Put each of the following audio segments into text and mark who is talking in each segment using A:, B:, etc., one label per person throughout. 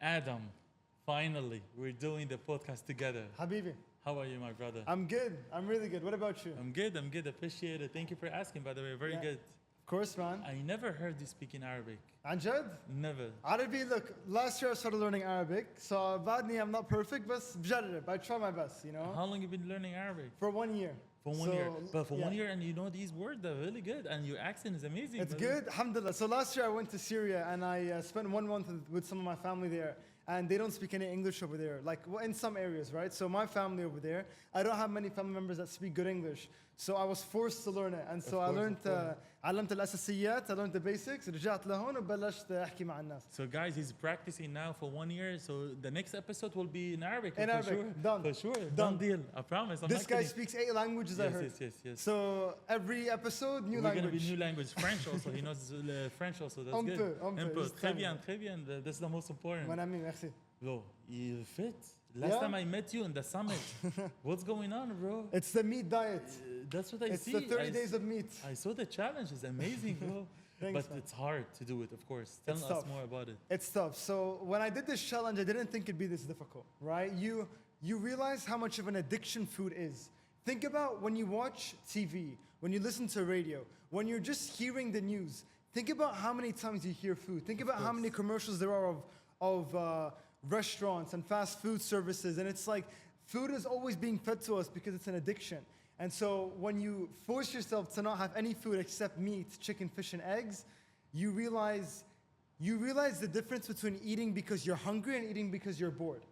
A: Adam, finally, we're doing the podcast together.
B: Habibi,
A: How are you, my brother?
B: I'm good. I'm really good. What about you?
A: I'm good. I'm good. Appreciate it. Thank you for asking, by the way. Very
B: Yeah.
A: good.
B: Of course, man.
A: I never heard you speak in Arabic.
B: عن جد؟
A: Never.
B: Arabic, look, last year I started learning Arabic, so بعدني I'm not perfect, but بجرب. I try my best, you know?
A: How long you been learning Arabic?
B: For 1 year.
A: For one
B: So,
A: year. But for
B: yeah.
A: 1 year and you know these words, they're really good. And your accent is amazing.
B: It's
A: brother.
B: good, alhamdulillah. So last year I went to Syria and I spent 1 month with some of my family there. And they don't speak any English over there, like in some areas, right? So my family over there, I don't have many family members that speak good English. So I was forced to learn it. And so I learned, علمت الأساسيات, I learned the basics. رجعت لهون وبلشت أحكي مع الناس.
A: So guys, he's practicing now for 1 year. So the next episode will be in Arabic.
B: In
A: for
B: Arabic.
A: Sure.
B: Done.
A: For sure.
B: Done.
A: Done deal. I promise. I'm
B: This
A: not
B: guy
A: kidding.
B: speaks 8 languages, I
A: Yes,
B: heard.
A: yes, yes, yes.
B: So every episode, new
A: We're
B: language.
A: going to be new language. French also. He knows French also. That's
B: Un
A: good.
B: peu, un peu.
A: Un peu.
B: Just
A: Très
B: tiny.
A: bien, très bien. That's the most important.
B: Mon ami, merci.
A: Bro, you fit. Last
B: Yeah?
A: time I met you in the summit. What's going on, bro?
B: It's the meat diet.
A: That's what I
B: It's
A: see.
B: the 30
A: I,
B: days of meat.
A: I saw the challenge. It's amazing, bro.
B: Thanks,
A: But
B: man.
A: it's hard to do it, of course. Tell
B: It's
A: us
B: tough.
A: more about it.
B: It's tough. So when I did this challenge, I didn't think it'd be this difficult, right? You realize how much of an addiction food is. Think about when you watch TV, when you listen to radio, when you're just hearing the news. Think about how many times you hear food. Think about how many commercials there are of restaurants and fast food services. And it's like food is always being fed to us because it's an addiction. And so when you force yourself to not have any food except meat, chicken, fish, and eggs, you realize the difference between eating because you're hungry and eating because you're bored.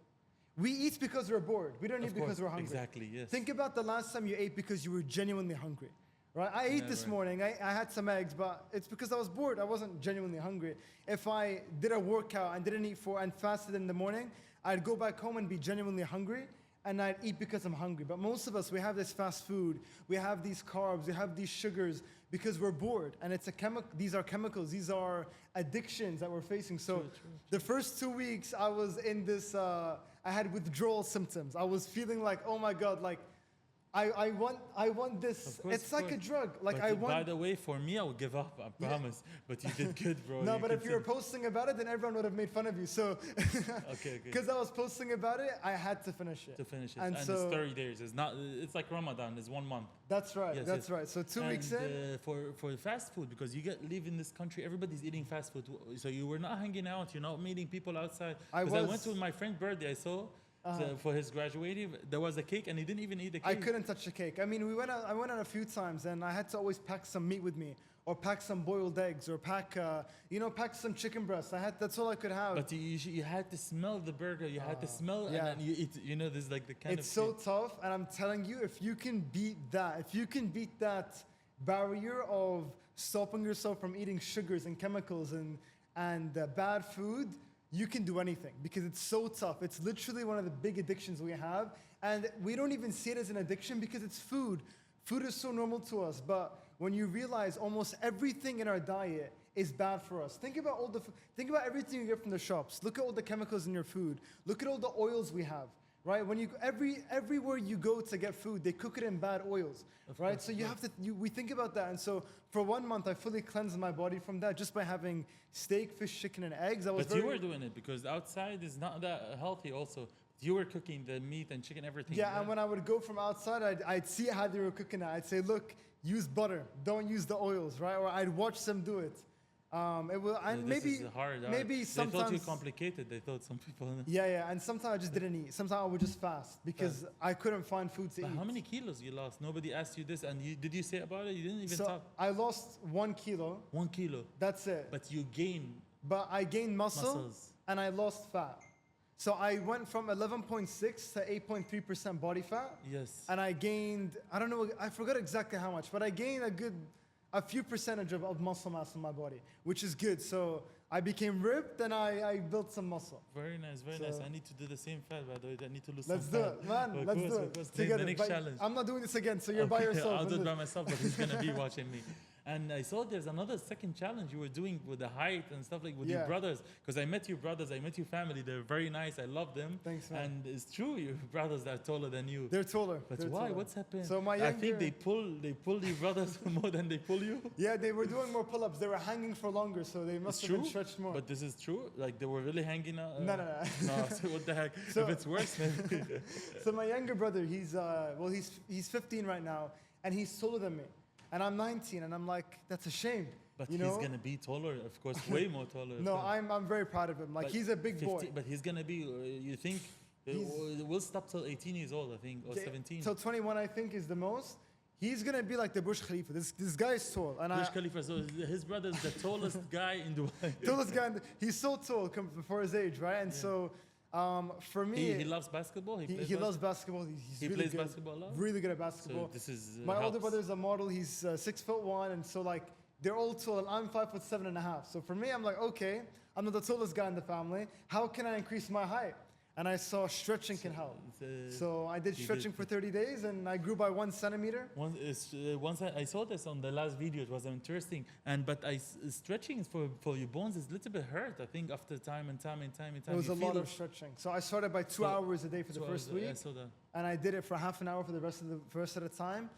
B: We eat because we're bored. We don't eat
A: Of
B: because
A: course,
B: we're hungry.
A: exactly, yes.
B: Think about the last time you ate because you were genuinely hungry. Right? I ate this
A: Never.
B: morning. I had some eggs, but it's because I was bored. I wasn't genuinely hungry. If I did a workout and didn't eat and fasted in the morning, I'd go back home and be genuinely hungry, and I'd eat because I'm hungry. But most of us, we have this fast food, we have these carbs, we have these sugars because we're bored. And it's a these are chemicals, these are addictions that we're facing. So
A: True, true.
B: the first 2 weeks, I was in this, I had withdrawal symptoms. I was feeling like, oh my God, like, I want this.
A: Of course,
B: It's
A: of
B: like a
A: course.
B: drug. Like
A: But
B: I
A: by
B: want.
A: the way, for me, I would give up. I promise. But you did good, bro.
B: No, but if you were
A: consider-
B: posting about it, then everyone would have made fun of you. So,
A: Okay.
B: because I was posting about it, I had to finish it.
A: To finish it,
B: And
A: and
B: so
A: it's 30 days. It's not. It's like Ramadan. It's 1 month.
B: that's right.
A: Yes,
B: that's
A: yes.
B: right. So 2
A: And,
B: weeks in.
A: for fast food, because you live in this country, everybody's eating fast food. So you were not hanging out. You're not meeting people outside.
B: I
A: 'Cause I
B: was-
A: went to my friend's birthday. I saw for his graduating. There was a cake, and he didn't even eat the
B: I
A: cake.
B: couldn't touch the cake. I mean, I went out a few times, and I had to always pack some meat with me, or pack some boiled eggs, or pack some chicken breast. That's all I could have.
A: But you had to smell the burger. You had to smell,
B: yeah.
A: and then you eat. You know, this is like the kind
B: It's
A: of.
B: so tough, and I'm telling you, if you can beat that barrier of stopping yourself from eating sugars and chemicals and bad food, you can do anything because it's so tough. It's literally one of the big addictions we have, and we don't even see it as an addiction because it's food. Food is so normal to us, but when you realize almost everything in our diet is bad for us. Think about everything you get from the shops. Look at all the chemicals in your food. Look at all the oils we have. Right? When you everywhere you go to get food, they cook it in bad oils, right? So you have to. We think about that, and so for 1 month, I fully cleansed my body from that just by having steak, fish, chicken, and eggs. I was
A: But you were doing it because outside is not that healthy. Also, you were cooking the meat and chicken, everything.
B: yeah, and when I would go from outside, I'd see how they were cooking it. I'd say, look, use butter, don't use the oils, right? Or I'd watch them do it. It will, and
A: This
B: maybe
A: is hard.
B: maybe
A: They thought you
B: sometimes.
A: complicated. They thought some people.
B: Yeah, and sometimes I just didn't eat. Sometimes I would just fast because I couldn't find food to
A: But
B: eat.
A: how many kilos you lost? Nobody asked you this, and did you say about it? You didn't even
B: So
A: talk.
B: I lost 1 kilo.
A: 1 kilo,
B: That's it.
A: but you gain.
B: But I gained muscle
A: Muscles.
B: and I lost fat. So I went from 11.6 to 8.3% body fat.
A: Yes.
B: And I gained, I don't know, I forgot exactly how much, but I gained a few percentage of muscle mass in my body, which is good. So I became ripped and I built some muscle.
A: Very nice, very
B: So-
A: nice. I need to do the same fat, by the way. I need to lose
B: Let's
A: some
B: do
A: fat.
B: it, man.
A: Of
B: Let's
A: course,
B: do
A: of
B: it
A: course.
B: together.
A: The next
B: But
A: challenge.
B: I'm not doing this again, so you're by
A: Okay,
B: yourself.
A: I'll do
B: in
A: it by
B: this.
A: myself, but he's gonna be watching me. And I saw there's another second challenge you were doing with the height and stuff like with your
B: Yeah.
A: brothers. Because I met your brothers, I met your family. They're very nice. I love them.
B: Thanks, man.
A: And it's true, your brothers are taller than you.
B: They're taller.
A: But
B: they're
A: why?
B: taller.
A: What's happened?
B: So my
A: I think
B: younger-
A: they pull your brothers more than they pull you.
B: Yeah, they were doing more pull-ups. They were hanging for longer, so they must
A: It's
B: have been
A: true,
B: stretched more.
A: but this is true. Like they were really hanging out.
B: No.
A: No, so what the heck?
B: So-
A: if it's worse, maybe.
B: So my younger brother, he's 15 right now, and he's taller than me, and I'm 19, and I'm like, that's a shame.
A: But
B: you
A: he's
B: know?
A: gonna be taller, of course, way more taller. of
B: No,
A: course.
B: I'm very proud of him. Like
A: But
B: he's a big
A: 15
B: boy.
A: But he's gonna be. You think?
B: He's-
A: We'll stop till 18 years old, I think, or
B: Okay,
A: 17.
B: Till 21, I think, is the most. He's gonna be like the Burj Khalifa. This guy is tall, and
A: Burj Khalifa. So his brother is the tallest guy in Dubai.
B: tallest guy. He's so tall for his age, right? And so, for me,
A: He loves basketball.
B: he
A: plays
B: loves basketball. He's
A: He
B: really
A: plays
B: good,
A: basketball a lot?
B: really good at
A: So
B: basketball.
A: this is.
B: My older
A: helps.
B: brother is a model. He's 6'1", and so like they're all tall, and I'm 5'7.5". So for me, I'm like, okay, I'm not the tallest guy in the family. How can I increase my height? And I saw stretching can help. So I did
A: you
B: stretching
A: did-
B: for 30 days, and I grew by 1 centimeter.
A: Once I saw this on the last video, it was interesting. But stretching is for your bones is a little bit hurt. I think after time and time.
B: It was
A: you
B: a lot
A: feel
B: of stretching. So I started by 2
A: So-
B: hours a day for the
A: 2
B: first
A: hours,
B: week,
A: I saw that.
B: and I did it for half an hour for the rest of the time.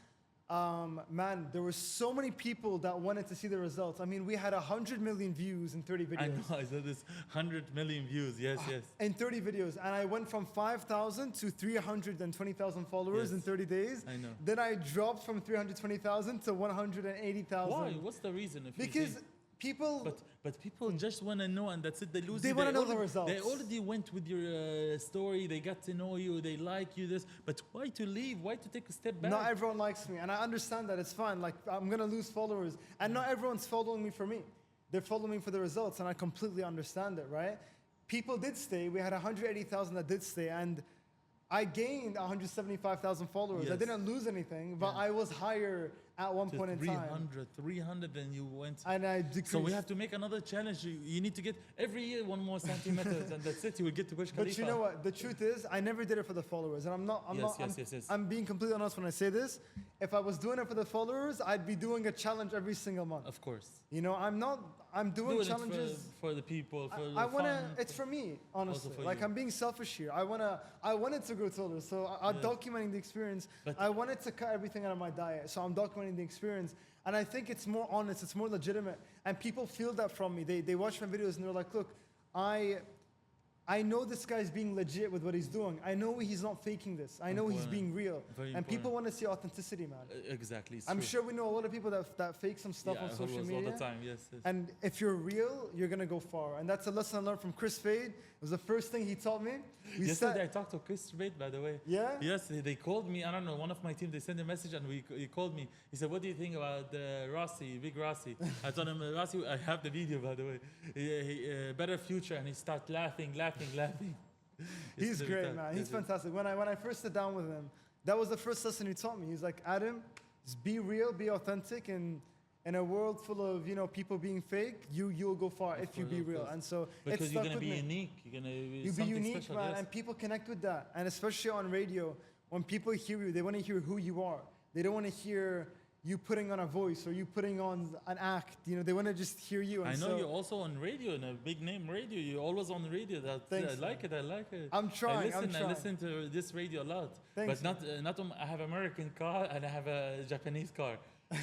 B: Man, there were so many people that wanted to see the results. I mean, we had 100 million views in 30 videos.
A: I know. I saw this 100 million views. Yes, yes.
B: In 30 videos, and I went from 5,000 to 320,000 followers in
A: Yes.
B: 30 days.
A: I know.
B: Then I dropped from 320,000 to 180,000.
A: Why? What's the reason? If you
B: Because
A: think?
B: people,
A: But people just want to know, and that's it. They lose.
B: They
A: you.
B: wanna know the
A: already-
B: results.
A: They already went with your story. They got to know you. They like you. This. But why to leave? Why to take a step back?
B: not everyone likes me, and I understand that. It's fine. Like, I'm gonna lose followers, and not everyone's following me for me. They're following me for the results, and I completely understand it, right? People did stay. We had 180,000 that did stay, and I gained 175,000 followers. I
A: Yes.
B: didn't lose anything, but
A: Yeah.
B: I was higher at one
A: To
B: point in time,
A: 300, and you went.
B: and I decreased.
A: So we have to make another challenge. You need to get every year 1 more centimeters, and that's it. You will get to Burj Khalifa.
B: But you know what? The truth is, I never did it for the followers, and I'm not. I'm
A: Yes,
B: not.
A: yes,
B: I'm,
A: yes, yes.
B: I'm being completely honest when I say this. If I was doing it for the followers, I'd be doing a challenge every single month.
A: Of course.
B: You know, I'm not. I'm doing
A: Doing
B: challenges.
A: it for the people. For
B: I
A: the
B: wanna.
A: fun,
B: It's for me, honestly.
A: for
B: Like
A: you.
B: I'm being selfish here. I wanted to grow taller, so I'm
A: Yeah.
B: documenting the experience.
A: But-
B: I wanted to cut everything out of my diet, so I'm documenting the experience. And I think it's more honest. It's more legitimate, and people feel that from me. They watch my videos and they're like, look, I know this guy's being legit with what he's doing. I know he's not faking this. I know he's
A: Important.
B: being real.
A: Very
B: And people
A: important.
B: want to see authenticity, man.
A: Exactly. It's
B: I'm
A: true.
B: sure we know a lot of people that fake some stuff
A: Yeah,
B: on social
A: always,
B: media.
A: all the time. Yes. yes.
B: And if you're real, you're gonna go far. And that's a lesson I learned from Chris Fade. It was the first thing he taught me. We
A: Yesterday I
B: sat-
A: talked to Chris Bate, by the way.
B: Yeah?
A: Yes, they called me. I don't know. One of my team they sent a message and he called me. He said, "What do you think about Rossi, Big Rossi?" I told him, "Rossi, I have the video, by the way. Better future." And he started laughing.
B: He's
A: Yesterday we
B: great,
A: talked.
B: man. He's
A: Yes, yes.
B: fantastic. When I first sat down with him, that was the first lesson he taught me. He's like, Adam, just be real, be authentic, and in a world full of people being fake, you'll go far if you
A: course,
B: be
A: of
B: real.
A: course.
B: And so it
A: Because you're
B: stuck
A: gonna
B: with
A: be
B: me.
A: unique. You're gonna be
B: You be
A: something
B: unique,
A: special,
B: man,
A: yes.
B: and people connect with that. And especially on radio, when people hear you, they want to hear who you are. They don't want to hear you putting on a voice or you putting on an act. They want to just hear you. And
A: I know
B: so
A: you're also on radio, in a big name radio. You're always on the radio.
B: Thanks,
A: I like it. I like it.
B: I'm trying,
A: I
B: I'm trying.
A: listen to this radio a lot.
B: Thanks,
A: but not. I have American car and I have a Japanese car,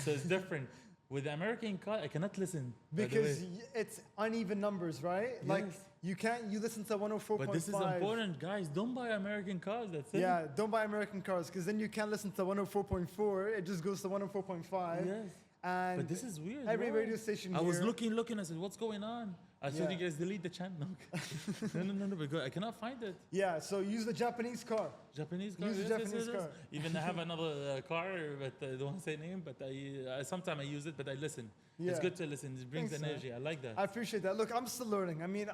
A: so it's different. With the American car, I cannot listen by the
B: because
A: way.
B: it's uneven numbers, right? Like
A: Yes.
B: you listen to 104.5.
A: But this is important, guys. Don't buy American cars. That's it.
B: Yeah, don't buy American cars because then you can't listen to 104.4. It just goes to 104.5.
A: Yes.
B: And
A: But this is weird.
B: every
A: why?
B: radio station
A: I was
B: here-
A: looking. I said, "What's going on?" I said,
B: Yeah.
A: "You guys delete the channel." No, because I cannot find it.
B: Yeah, so use the Japanese car.
A: Japanese car.
B: Use the
A: yes, yes,
B: Japanese
A: yes, yes.
B: car.
A: Even I have another car, but I don't want to say name. But I sometimes I use it, but I listen.
B: Yeah.
A: It's good to listen. It brings
B: Thanks, man.
A: energy. I like that.
B: I appreciate that. Look, I'm still learning. I mean,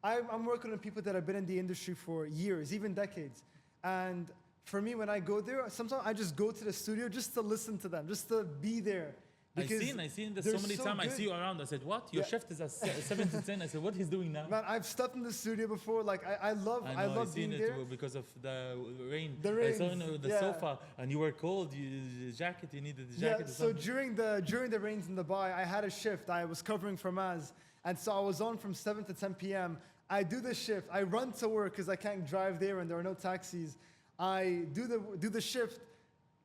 B: I'm working with people that have been in the industry for years, even decades. And for me, when I go there, sometimes I just go to the studio just to listen to them, just to be there.
A: I seen this
B: they're
A: so many
B: so
A: times. I
B: good.
A: see you around. I said, what? Your
B: Yeah.
A: shift is at 7 to 10. I said, what he's doing now?
B: Man, I've stepped in the studio before. Like I love
A: I know, I
B: love
A: seen
B: being
A: it
B: there.
A: because of the rain.
B: The
A: I saw
B: rains,
A: the
B: yeah.
A: sofa, and you were cold. The jacket, you needed the
B: Yeah,
A: jacket. or
B: so
A: something.
B: during the rains in Dubai, I had a shift. I was covering for Maz, and so I was on from 7 to 10 p.m. I do the shift. I run to work because I can't drive there and there are no taxis. I do the shift.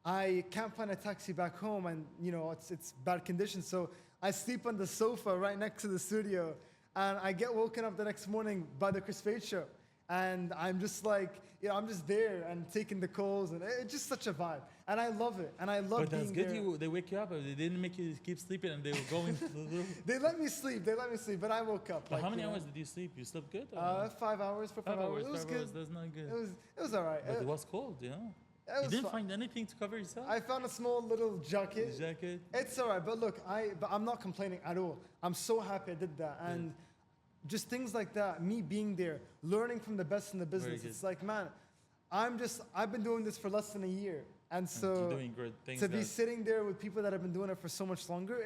B: I can't find a taxi back home, and you know it's bad conditions. So I sleep on the sofa right next to the studio, and I get woken up the next morning by the Chris Fade show, and I'm just like, you know, I'm just there and taking the calls, and it's just such a vibe, and I love it, and I love
A: But
B: being
A: that's good.
B: there.
A: They wake you up. They didn't make you keep sleeping, and they were going to the room.
B: They let me sleep. They let me sleep, but I woke up.
A: But
B: like,
A: how many
B: you know,
A: hours did you sleep? You slept good? Or
B: 5 hours for 5 hours. It was
A: 5
B: good.
A: hours. That's not good.
B: It was all right.
A: But it was cold, you know.
B: It
A: You
B: was
A: didn't
B: fun.
A: find anything to cover yourself.
B: I found a small little jacket.
A: Jacket.
B: It's all right, but look, but I'm not complaining at all. I'm so happy I did that, and just things like that. Me being there, learning from the best in the business.
A: good.
B: It's like, man, I've been doing this for less than a year, and
A: And
B: so
A: you're doing great things.
B: to be
A: that-
B: sitting there with people that have been doing it for so much longer,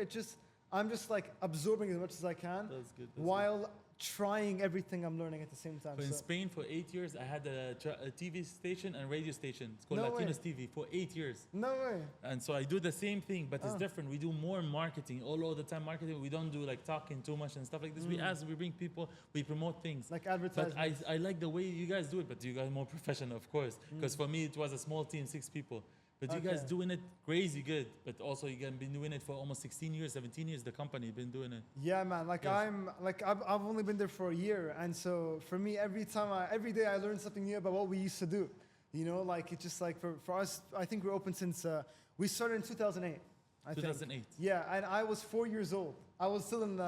B: I'm just like absorbing as much as I can
A: That's good. That's
B: while trying everything I'm learning at the same time.
A: good. In
B: So-
A: Spain, for 8 years, I had a TV station and radio station. It's called
B: No way.
A: Latinos TV for 8 years.
B: No way.
A: And so I do the same thing, but it's
B: Oh.
A: different. We do more marketing, all the time marketing. We don't do like talking too much and stuff like this. We bring people, we promote things.
B: Like
A: But
B: advertising.
A: I like the way you guys do it, but you guys are more professional, of course. Because for me, it was a small team, 6 people. But you guys
B: Okay.
A: doing it crazy good. But also, you guys been doing it for almost 16 years, 17 years. The company been doing it.
B: Yeah, man. Like
A: Yes.
B: I've only been there for a year, and so for me, every day I learn something new about what we used to do. You know, like it's just like for us, I think we're open since we started in 2008. I think.
A: 2008.
B: Yeah, and I was 4 years old. I was still in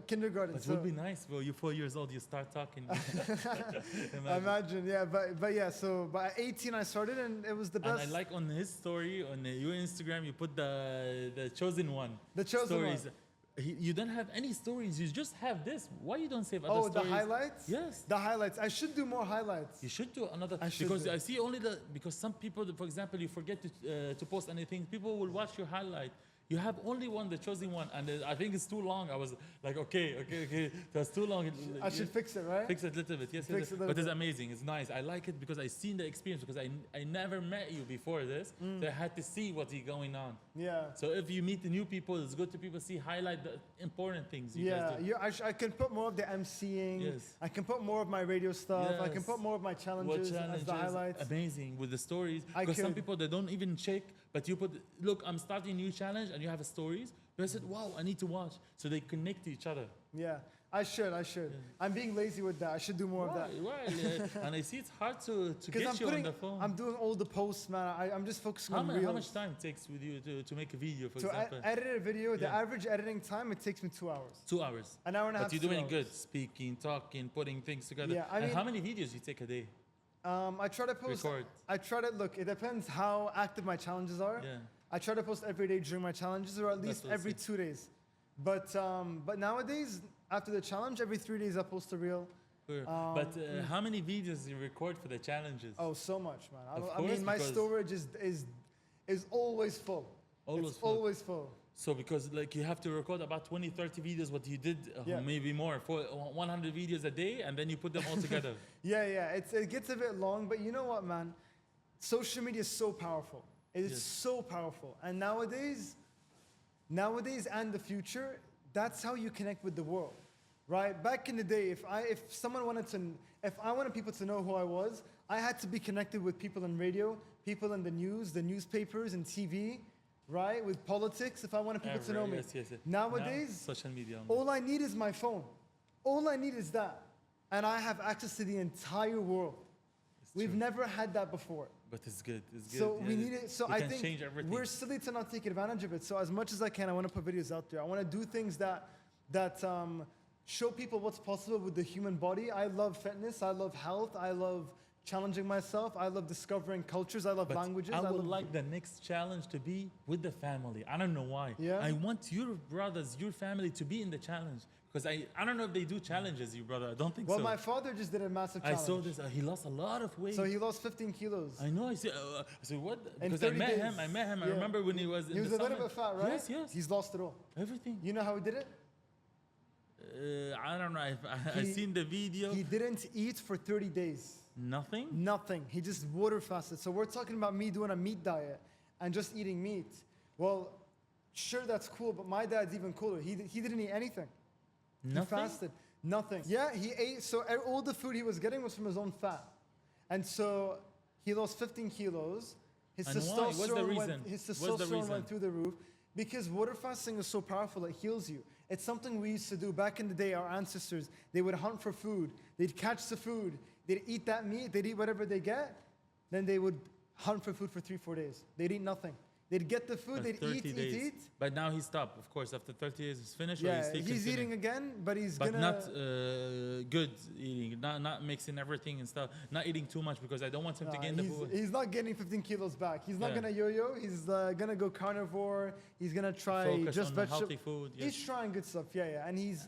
B: kindergarten.
A: But it
B: so
A: would be nice, bro. You're 4 years old, you start talking. Imagine.
B: imagine, yeah, but yeah. So by 18 I started, and it was the
A: And
B: best.
A: I like on his story, on your Instagram, you put the chosen one.
B: The chosen
A: stories.
B: one.
A: You don't have any stories. You just have this. Why you don't save other
B: Oh,
A: stories?
B: the highlights.
A: Yes.
B: The highlights. I should do more highlights.
A: You should do another.
B: I should
A: because
B: do.
A: I see only because some people, for example, you forget to post anything. People will watch your highlight. You have only one, the chosen one, and I think it's too long. I was like, okay, that's too long.
B: I should fix it, right?
A: Fix it a little bit, yes.
B: Fix
A: yes,
B: it a
A: but
B: little
A: it's
B: bit.
A: amazing. It's nice. I like it because I seen the experience because I never met you before this,
B: Mm.
A: so I had to see what's going on.
B: Yeah.
A: So if you meet the new people, it's good to people see highlight the important things you
B: Yeah,
A: guys do.
B: I can put more of the MCing.
A: Yes.
B: I can put more of my radio stuff. I can
A: Yes.
B: put more of my
A: What
B: challenges, as
A: challenges?
B: the highlights.
A: Amazing with the stories.
B: I
A: Because some
B: could.
A: people they don't even check, but you put, look, I'm starting a new challenge, and you have stories. They said, wow, I need to watch. So they connect to each other.
B: Yeah, I should. I'm being lazy with that. I should do more of that.
A: Why? Yeah. And I see it's hard to
B: Because
A: get you on the phone.
B: I'm doing all the posts, man. I'm just focusing on
A: how
B: reels.
A: much time it takes with you to make a video, for
B: To
A: example?
B: edit a video, the
A: Yeah.
B: average editing time, it takes me 2 hours.
A: 2 hours.
B: An hour and a half.
A: But you're
B: 2
A: doing
B: hours.
A: good, speaking, talking, putting things together.
B: Yeah, I
A: and
B: mean-
A: how many videos you take a day?
B: I try to post.
A: Record.
B: I try to look. It depends how active my challenges are.
A: Yeah.
B: I try to post every day during my challenges, or at least
A: what I
B: every
A: see.
B: 2 days. But nowadays, after the challenge, every 3 days I post a reel.
A: Sure. But how many videos you record for the challenges?
B: Oh, so much, man.
A: Of
B: I
A: course,
B: mean, my
A: because-
B: storage is always full.
A: Always
B: it's
A: full.
B: always full.
A: So because like you have to record about 20, 30 videos, what you did,
B: Yeah.
A: maybe more, for 100 videos a day, and then you put them all together.
B: Yeah. It gets a bit long, but you know what, man? Social media is so powerful. It is
A: Yes.
B: so powerful. And nowadays and the future, that's how you connect with the world, right? Back in the day, if I wanted people to know who I was, I had to be connected with people in radio, people in the news, the newspapers, and TV, right? With politics, if I wanted people to know me.
A: Yes.
B: Nowadays,
A: Now, social media. Only.
B: all I need is my phone. All I need is that. And I have access to the entire world.
A: It's
B: We've
A: true.
B: never had that before.
A: But it's good. It's good.
B: So
A: yeah.
B: we need it. So
A: We
B: I
A: can
B: think
A: change everything.
B: we're silly to not take advantage of it. So as much as I can, I want to put videos out there. I want to do things that show people what's possible with the human body. I love fitness. I love health. I love challenging myself. I love discovering cultures. I love
A: But
B: languages.
A: I would
B: love
A: like the next challenge to be with the family. I don't know why.
B: Yeah?
A: I want your brothers, your family to be in the challenge Because I don't know if they do challenges, you brother. I don't think
B: Well,
A: so.
B: my father just did a massive
A: I
B: challenge.
A: saw this. He lost a lot of weight.
B: So he lost 15 kilos.
A: I know. I said what?
B: In
A: Because I
B: 30
A: met
B: days.
A: him. I met him. I
B: Yeah.
A: remember when he was.
B: He
A: in
B: was
A: the
B: a little
A: summit.
B: bit fat, right?
A: Yes, yes.
B: He's lost it all.
A: Everything.
B: You know how he did it?
A: I don't know. I
B: He-
A: seen the video.
B: He didn't eat for 30 days.
A: Nothing.
B: Nothing. He just water fasted. So we're talking about me doing a meat diet and just eating meat. Well, sure, that's cool, but my dad's even cooler. He didn't eat anything.
A: Nothing.
B: He fasted. Nothing. Yeah, he ate. So all the food he was getting was from his own fat. And so he lost 15 kilos. His
A: And why?
B: testosterone,
A: What's the reason?
B: Went, his
A: What's the
B: testosterone
A: reason?
B: went through the roof because water fasting is so powerful, it heals you. It's something we used to do back in the day. Our ancestors, they would hunt for food. They'd catch the food. They'd eat that meat. They'd eat whatever they get. Then they would hunt for food for 3-4 days. They'd eat nothing. They'd get the food.
A: For
B: They'd
A: 30 days.
B: eat.
A: But now he stopped. Of course, after 30 days, he's finished. Or
B: Yeah,
A: he's still
B: he's
A: continuing?
B: eating again, but he's
A: But
B: gonna.
A: not good eating, not mixing everything and stuff, not eating too much because I don't want him to
B: Nah,
A: gain the food.
B: he's not getting 15 kilos back. He's not
A: Yeah.
B: gonna yo-yo. He's gonna go carnivore. He's gonna try
A: Focus
B: just
A: on
B: vegetable.
A: healthy food. Yes.
B: He's trying good stuff. Yeah, yeah, and he's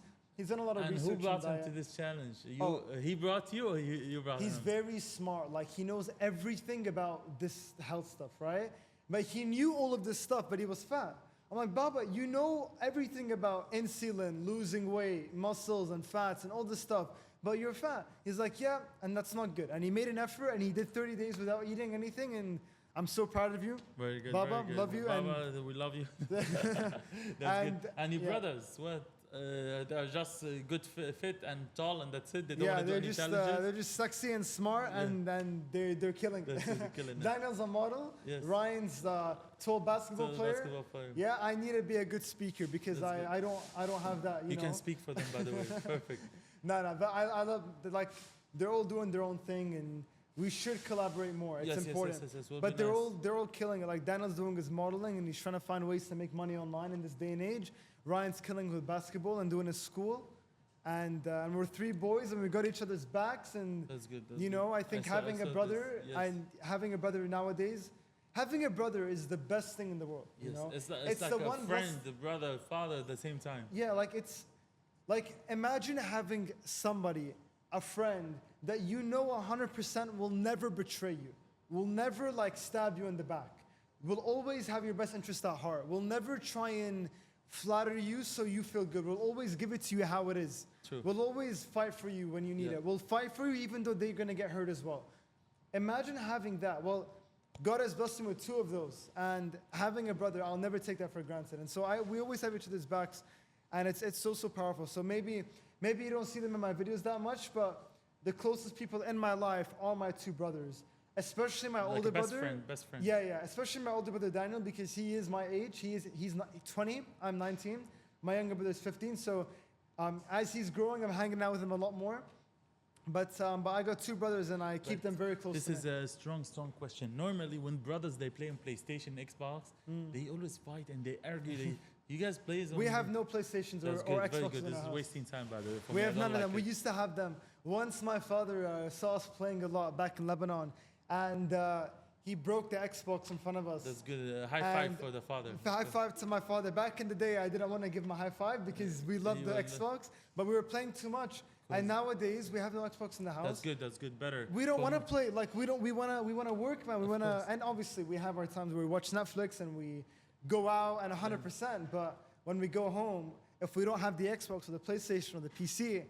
B: done a lot of
A: And
B: research.
A: who brought
B: on
A: him to
B: diet.
A: this challenge? You,
B: Oh.
A: he brought you, or you brought
B: He's
A: him?
B: very smart. Like he knows everything about this health stuff, right? But he knew all of this stuff, but he was fat. I'm like, Baba, you know everything about insulin, losing weight, muscles and fats and all this stuff, but you're fat. He's like, yeah, and that's not good. And he made an effort and he did 30 days without eating anything, and I'm so proud of you.
A: Very good.
B: Baba,
A: very good.
B: love you,
A: Baba, we love you. That's
B: And,
A: good. And your
B: yeah.
A: brothers, what? They're just good fit and tall, and that's it. They don't
B: Yeah,
A: want to do
B: they're
A: any
B: just
A: challenges.
B: they're just sexy and smart,
A: Yeah.
B: and they're killing it.
A: They're killing it.
B: Daniel's a model.
A: Yes.
B: Ryan's the tall basketball
A: So,
B: player.
A: basketball player.
B: Yeah, I need to be a good speaker because
A: That's good.
B: I don't have that. You
A: You
B: know?
A: can speak for them, by the way. Perfect.
B: No, but I love like they're all doing their own thing, and we should collaborate more. It's
A: Yes, yes,
B: important.
A: yes, will
B: But
A: be nice.
B: they're all killing it. Like Daniel's doing his modeling, and he's trying to find ways to make money online in this day and age. Ryan's killing with basketball and doing his school, and we're 3 boys, and we got each other's backs. And
A: That's good. That's
B: you
A: good.
B: know, I think
A: saw-
B: having
A: I
B: a
A: saw
B: brother
A: this, yes.
B: and having a brother nowadays, having a brother is the best thing in the world. You
A: Yes,
B: know,
A: it's like
B: the
A: a
B: one
A: friend, the brother, father at the same time.
B: yeah, like it's like imagine having somebody, a friend that you know 100% will never betray you, will never like stab you in the back, will always have your best interest at heart, will never try and flatter you so you feel good, will always give it to you how it is,
A: True.
B: will always fight for you when you need
A: Yeah.
B: it, will fight for you even though they're gonna get hurt as well. Imagine having that. Well, God has blessed me with 2 of those, and having a brother, I'll never take that for granted. And so we always have each other's backs, and it's so powerful. So maybe you don't see them in my videos that much, but the closest people in my life are my 2 brothers, especially my
A: Like
B: older
A: a best
B: brother.
A: friend, best friend.
B: Yeah, yeah, especially my older brother Daniel because he is my age. He's not 20. I'm 19. My younger brother is 15. So as he's growing, I'm hanging out with him a lot more. But I got 2 brothers and I keep them very close.
A: This
B: to
A: is
B: me.
A: a strong question. Normally, when brothers they play on PlayStation, Xbox, they always fight and they argue. You guys play on.
B: We have no PlayStations
A: That's
B: or
A: good, very
B: Xboxes
A: good.
B: in
A: This
B: our
A: is
B: house.
A: wasting time, by the way. for
B: We
A: me. I
B: have
A: don't
B: none of
A: like
B: them. We
A: it.
B: used to have them. Once my father saw us playing a lot back in Lebanon, and he broke the Xbox in front of us.
A: That's good. High five
B: And
A: for the father.
B: High five to my father. Back in the day, I didn't want to give him a high five because we loved
A: You
B: the
A: were the-
B: Xbox, but we were playing too much. And nowadays, we have no Xbox in the house.
A: That's good. That's good. Better.
B: We don't
A: For
B: want to
A: me.
B: play like we want to work, man. We
A: Of
B: want to,
A: course.
B: and obviously we have our times where we watch Netflix and we go out and 100%. But when we go home, if we don't have the Xbox or the PlayStation or the PC,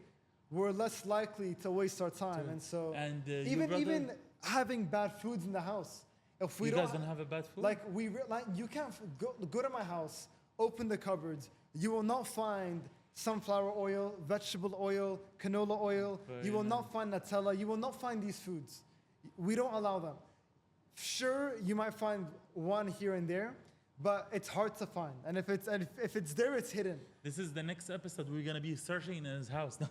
B: we're less likely to waste our time.
A: True.
B: And so
A: And your
B: even
A: brother-
B: having bad foods in the house, if we
A: You
B: don't
A: guys don't have a bad food.
B: like you can't go to my house, open the cupboards. You will not find sunflower oil, vegetable oil, canola oil.
A: Very
B: You will
A: nice.
B: not find Nutella. You will not find these foods. We don't allow them. Sure, you might find one here and there, but it's hard to find. And if it's there, it's hidden.
A: This is the next episode. We're gonna be searching in his house. No,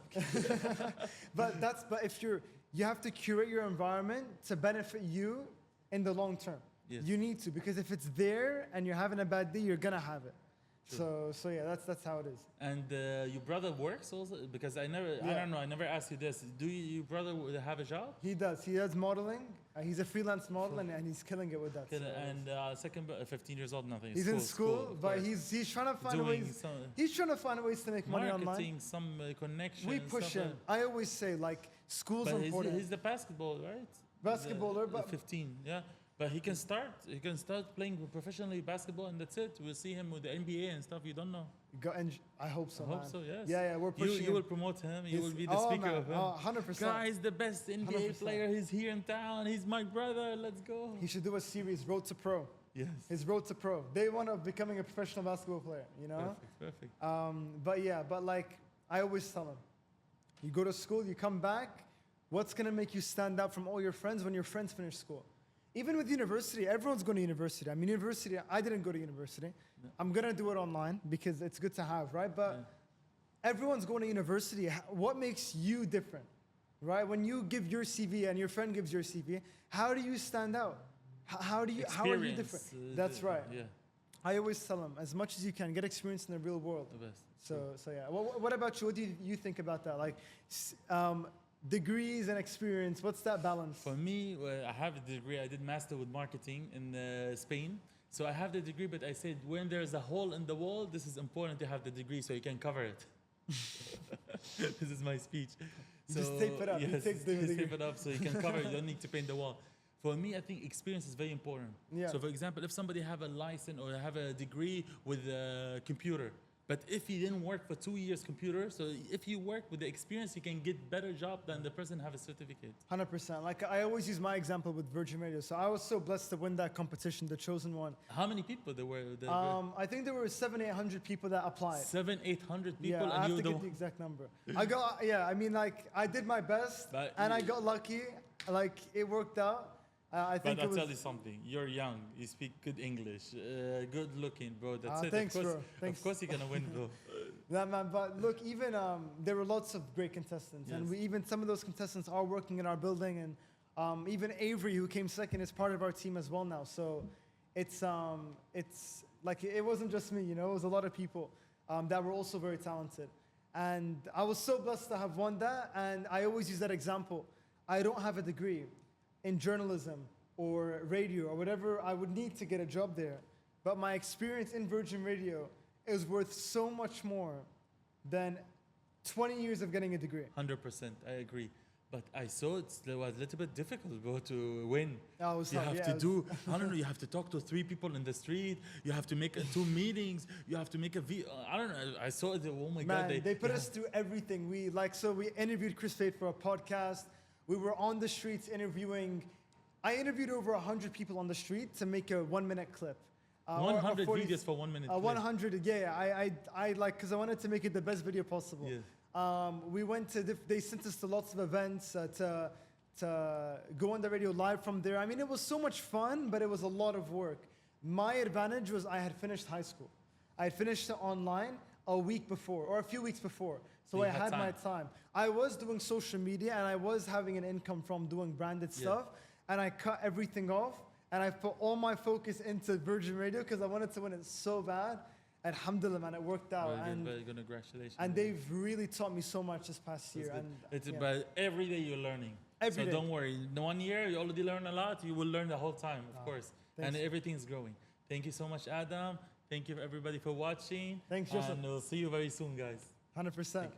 B: But if you have to curate your environment to benefit you in the long term.
A: Yes.
B: You need to, because if it's there and you're having a bad day, you're gonna have it. So yeah, that's how it is.
A: And your brother works also? Because I
B: Yeah.
A: don't know, I never asked you this. Do your brother have a job?
B: He does. He does modeling. He's a freelance model, and he's killing it with that.
A: Okay,
B: so-
A: and second, 15 years old, nothing.
B: he's in school,
A: of
B: but
A: course.
B: he's trying to find
A: doing
B: ways.
A: some
B: He's trying to find ways to make money online.
A: marketing, some connection.
B: We
A: and
B: push
A: stuff
B: him. I always say like school's
A: But
B: important.
A: he's the basketball, right?
B: Basketballer,
A: The
B: but
A: 15, yeah. But he can start. He can start playing professionally basketball, and that's it. We'll see him with the NBA and stuff. You don't know.
B: I hope so.
A: I hope
B: man.
A: so. Yes.
B: Yeah, we're pushing.
A: You will
B: him.
A: promote him. You
B: He's-
A: will be the speaker
B: man,
A: of him.
B: 100%.
A: Guys, the best NBA
B: 100%.
A: player. He's here in town. He's my brother. Let's go.
B: He should do a series, Road to Pro.
A: Yes.
B: His Road to Pro. Day one of becoming a professional basketball player. You know.
A: Perfect.
B: But yeah, but like I always tell him, you go to school, you come back. What's gonna make you stand out from all your friends when your friends finish school? Even with university, everyone's going to university. I mean, university. I didn't go to university.
A: No.
B: I'm gonna do it online because it's good to have, right? But everyone's going to university. What makes you different, right? When you give your CV and your friend gives your CV, how do you stand out? How do you? How are you different?
A: Experience,
B: That's right.
A: Yeah,
B: I always tell them, as much as you can, get experience in the real world.
A: the best.
B: So yeah. What about you? What do you think about that? Like, degrees and experience. What's that balance?
A: For me, I have a degree. I did master with marketing in Spain. So I have the degree, but I said when there's a hole in the wall, this is important to have the degree so you can cover it. This is my speech.
B: You just tape it up. You
A: Yes,
B: tape the
A: just
B: degree.
A: tape it up so you can cover it. You don't need to paint the wall. For me, I think experience is very important.
B: Yeah.
A: So, for example, if somebody have a license or have a degree with a computer, but if he didn't work for 2 years computer, so if you work with the experience, you can get better job than the person have a certificate.
B: 100%. Like I always use my example with Virgin Radio. So I was so blessed to win that competition, the chosen one.
A: How many people there were?
B: I think there were 700-800 people that applied.
A: 700-800 people,
B: Yeah, I
A: and
B: have
A: you
B: to
A: don't.
B: get the exact number. I got I mean like I did my best
A: But
B: and I
A: you-
B: got lucky. Like it worked out. I think
A: But
B: it
A: I'll
B: was.
A: tell you something. You're young. You speak good English. Good looking, bro. That's it.
B: Thanks,
A: of course,
B: bro. Thanks.
A: Of course, you're gonna win, bro.
B: Yeah, man, but look, even there were lots of great contestants, and
A: Yes.
B: even some of those contestants are working in our building, and even Avery, who came second, is part of our team as well now. So it's like it wasn't just me, you know, it was a lot of people that were also very talented, and I was so blessed to have won that. And I always use that example. I don't have a degree in journalism or radio or whatever I would need to get a job there, but my experience in Virgin Radio is worth so much more than 20 years of getting a degree.
A: 100%. I agree. But I saw it was a little bit difficult, bro, to win.
B: I was
A: You
B: tough,
A: have
B: yeah,
A: to
B: it was-
A: do, I don't know, you have to talk to 3 people in the street. You have to make 2 meetings. You have to make I don't know. I saw it. Oh my God.
B: Man, they put
A: yeah.
B: us through everything. We interviewed Chris Fade for a podcast. We were on the streets interviewing. I interviewed over 100 people on the street to make a 1-minute clip. Or
A: 100
B: 40
A: videos for 1 minute.
B: 100, yeah. I like, because I wanted to make it the best video possible.
A: Yeah.
B: We went to, they sent us to lots of events to go on the radio live from there. I mean, it was so much fun, but it was a lot of work. My advantage was I had finished high school. I had finished online a week before, or a few weeks before. So
A: So you
B: I
A: had
B: had my
A: time.
B: time. I was doing social media and I was having an income from doing branded
A: Yeah.
B: stuff. And I cut everything off and I put all my focus into Virgin Radio because I wanted to win it so bad. Alhamdulillah, man, it worked out.
A: Very good,
B: and
A: very good. Congratulations.
B: and they've really taught me so much this past
A: That's
B: year.
A: good.
B: And
A: It's
B: yeah.
A: but every day you're learning.
B: Every
A: so
B: day.
A: don't worry. In 1 year you already learn a lot. You will learn the whole time, of
B: Ah,
A: course.
B: thanks.
A: And everything's growing. Thank you so much, Adam. Thank you everybody for watching.
B: Thanks, Joseph.
A: And we'll see you very soon, guys.
B: 100%.